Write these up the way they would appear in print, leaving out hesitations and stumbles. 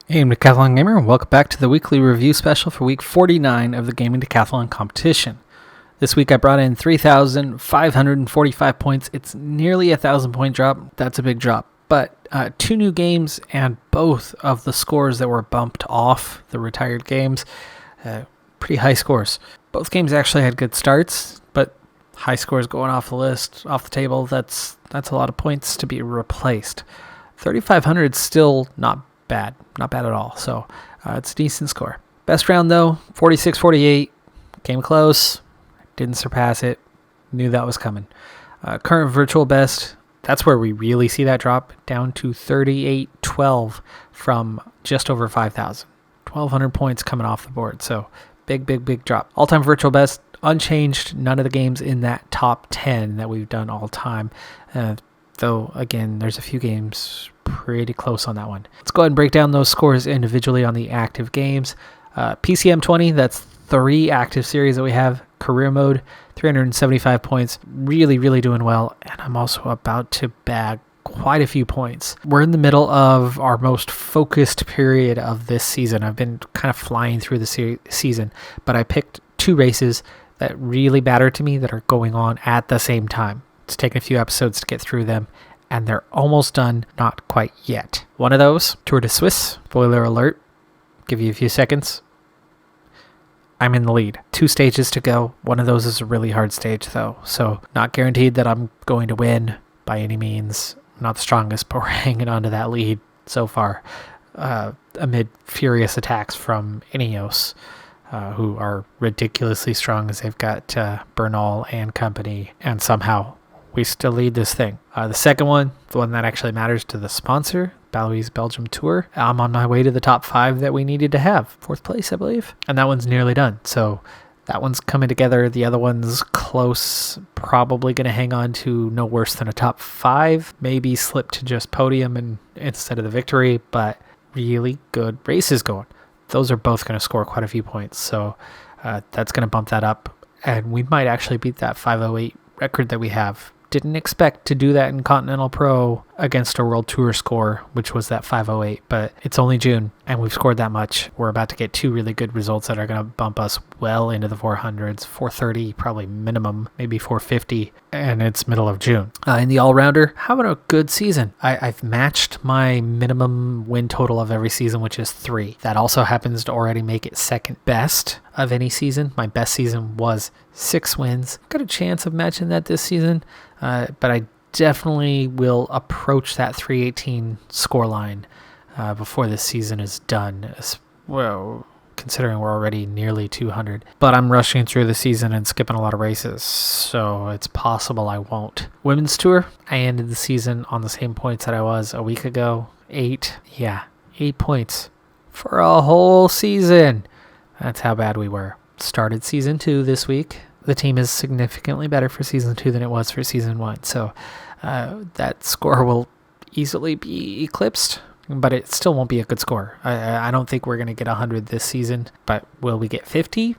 Gaming Decathlon Gamer, and welcome back to the weekly review special for week 49 of the Gaming Decathlon competition. This week I brought in 3,545 points. It's nearly a 1,000 point drop. That's a big drop. But two new games and both of the scores that were bumped off the retired games, pretty high scores. Both games actually had good starts, but high scores going off the list, off the table, that's a lot of points to be replaced. 3,500 is still not bad at all, so it's a decent score. Best round though, 46-48, came close, didn't surpass it, knew that was coming. Current virtual best, that's where we really see that drop, down to 38-12 from just over 5,000. 1,200 points coming off the board, so big drop. All-time virtual best, unchanged, none of the games in that top 10 that we've done all time. Though, again, there's a few games pretty close on that one. Let's go ahead and break down those scores individually on the active games. PCM 20, that's 3 active series that we have. Career mode, 375 points. Really doing well. And I'm also about to bag quite a few points. We're in the middle of our most focused period of this season. I've been kind of flying through the season, but I picked 2 races that really matter to me that are going on at the same time. It's taken a few episodes to get through them, and they're almost done, not quite yet. One of those, Tour de Suisse, spoiler alert, give you a few seconds. I'm in the lead. 2 stages to go. One of those is a really hard stage though, so not guaranteed that I'm going to win by any means. I'm not the strongest, but we're hanging on to that lead so far, amid furious attacks from Ineos, who are ridiculously strong as they've got Bernal and company, and somehow we still lead this thing. The second one, the one that actually matters to the sponsor, Baloise Belgium Tour, I'm on my way to the top 5 that we needed to have. 4th place, I believe. And that one's nearly done. So that one's coming together. The other one's close. Probably going to hang on to no worse than a top 5. Maybe slip to just podium instead of the victory. But really good races going. Those are both going to score quite a few points. So that's going to bump that up. And we might actually beat that 508 record that we have. Didn't expect to do that in Continental Pro against a World Tour score, which was that 508, but it's only June and we've scored that much. We're about to get 2 really good results that are going to bump us well into the 400s, 430 probably minimum, maybe 450, and it's middle of June. In the all-rounder, having a good season. I've matched my minimum win total of every season, which is 3. That also happens to already make it second best of any season. My best season was 6 wins. Got a chance of matching that this season, but I definitely will approach that 318 scoreline before this season is done. Well, considering we're already nearly 200. But I'm rushing through the season and skipping a lot of races, so it's possible I won't. Women's Tour, I ended the season on the same points that I was a week ago. 8 points for a whole season. That's how bad we were. Started season 2 this week. The team is significantly better for season 2 than it was for season 1. So that score will easily be eclipsed, but it still won't be a good score. I don't think we're going to get 100 this season, but will we get 50?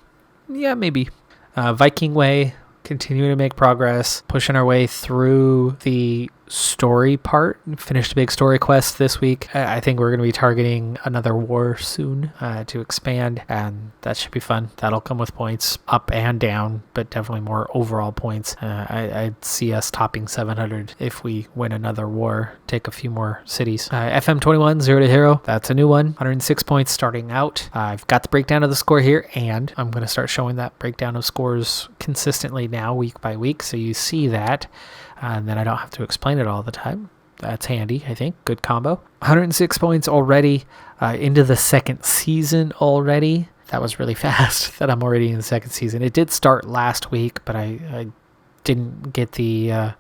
Yeah, maybe. Viking Way, continuing to make progress, pushing our way through the story part. Finished a big story quest this week. I think we're going to be targeting another war soon to expand, and that should be fun. That'll come with points up and down, but definitely more overall points. I'd see us topping 700 if we win another war, take a few more cities. FM21 Zero to Hero, that's a new one. 106 points starting out. I've got the breakdown of the score here, and I'm going to start showing that breakdown of scores consistently now, week by week, so you see that. And then I don't have to explain it all the time. That's handy, I think. Good combo. 106 points already into the second season already. That was really fast that I'm already in the second season. It did start last week, but I didn't get the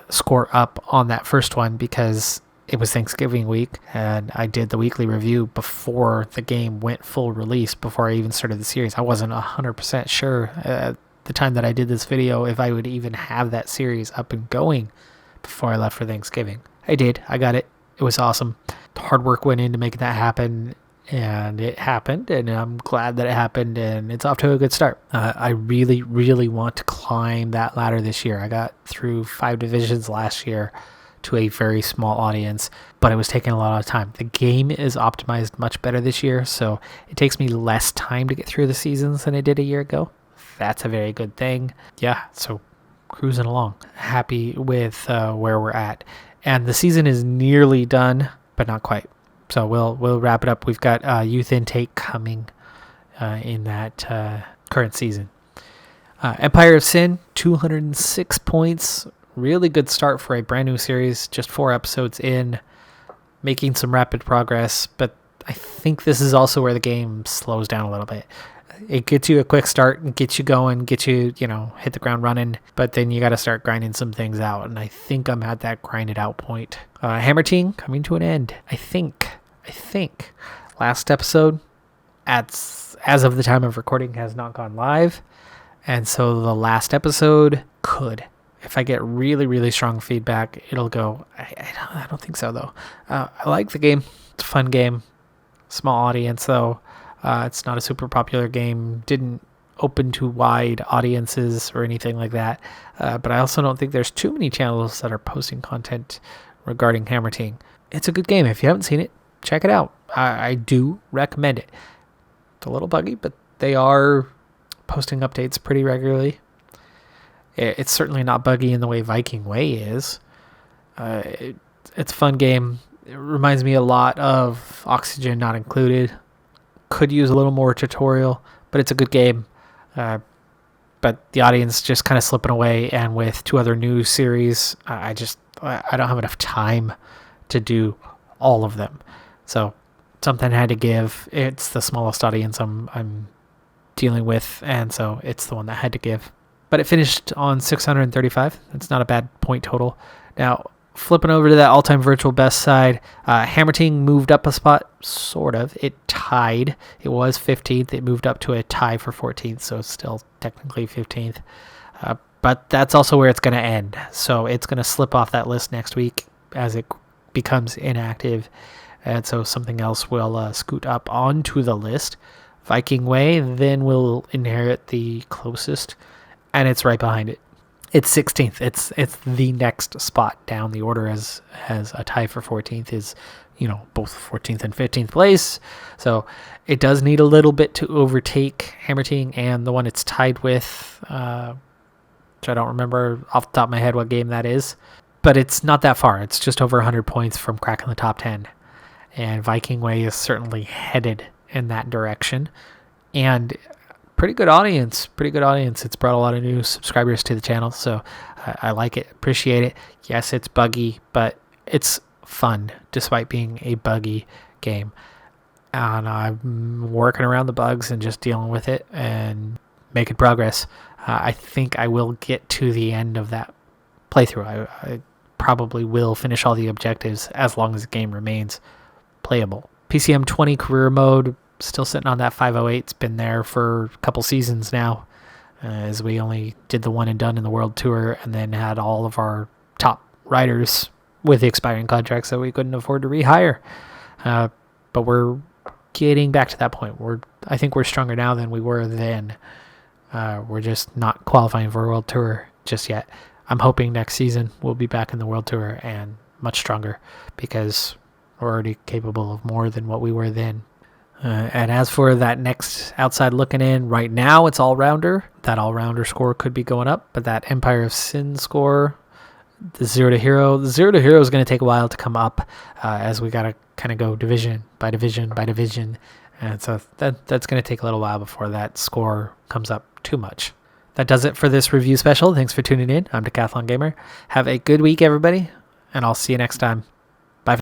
score up on that first one because it was Thanksgiving week, and I did the weekly review before the game went full release, before I even started the series. I wasn't 100% sure the time that I did this video if I would even have that series up and going before I left for Thanksgiving. I did. I got it. It was awesome. Hard work went into making that happen, and it happened, and I'm glad that it happened, and it's off to a good start. I really want to climb that ladder this year. I got through 5 divisions last year to a very small audience, but it was taking a lot of time. The game is optimized much better this year, so it takes me less time to get through the seasons than it did a year ago. That's a very good thing. Yeah, so cruising along. Happy with where we're at. And the season is nearly done, but not quite. So we'll wrap it up. We've got youth intake coming in that current season. Empire of Sin, 206 points. Really good start for a brand new series. Just 4 episodes in, making some rapid progress. But I think this is also where the game slows down a little bit. It gets you a quick start and gets you going, gets you, hit the ground running. But then you got to start grinding some things out. And I think I'm at that grinded out point. Hammer Team coming to an end. I think. Last episode, as of the time of recording, has not gone live. And so the last episode could. If I get really, really strong feedback, it'll go. I don't think so, though. I like the game. It's a fun game. Small audience, though. It's not a super popular game. Didn't open to wide audiences or anything like that. But I also don't think there's too many channels that are posting content regarding Hammer Team. It's a good game. If you haven't seen it, check it out. I do recommend it. It's a little buggy, but they are posting updates pretty regularly. It's certainly not buggy in the way Viking Way is. It's a fun game. It reminds me a lot of Oxygen Not Included. Could use a little more tutorial, but it's a good game. But the audience just kind of slipping away, and with 2 other new series, I don't have enough time to do all of them. So something had to give. It's the smallest audience I'm dealing with, and so it's the one that had to give. But it finished on 635. That's not a bad point total. Now, flipping over to that all-time virtual best side, Hammer Team moved up a spot, sort of. It tied. It was 15th. It moved up to a tie for 14th, so it's still technically 15th. But that's also where it's going to end. So it's going to slip off that list next week as it becomes inactive. And so something else will scoot up onto the list. Viking Way then will inherit the closest, and it's right behind it. It's 16th. It's the next spot down the order as a tie for 14th is, both 14th and 15th place. So it does need a little bit to overtake Hammer Team and the one it's tied with, which I don't remember off the top of my head what game that is. But it's not that far. It's just over 100 points from cracking the top 10. And Viking Way is certainly headed in that direction. And pretty good audience. It's brought a lot of new subscribers to the channel, so I like it, appreciate it. Yes, it's buggy, but it's fun despite being a buggy game. And I'm working around the bugs and just dealing with it and making progress. I think I will get to the end of that playthrough. I probably will finish all the objectives as long as the game remains playable. PCM 20 career mode, still sitting on that 508. It's been there for a couple seasons now, as we only did the one and done in the World Tour and then had all of our top riders with expiring contracts that we couldn't afford to rehire. But we're getting back to that point. I think we're stronger now than we were then. We're just not qualifying for a World Tour just yet. I'm hoping next season we'll be back in the World Tour and much stronger, because we're already capable of more than what we were then. And as for that next outside looking in, right now it's all-rounder. That all-rounder score could be going up, but that Empire of Sin score, the 0 to Hero is going to take a while to come up, as we got to kind of go division by division by division. And so that's going to take a little while before that score comes up too much. That does it for this review special. Thanks for tuning in. I'm Decathlon Gamer. Have a good week, everybody, and I'll see you next time.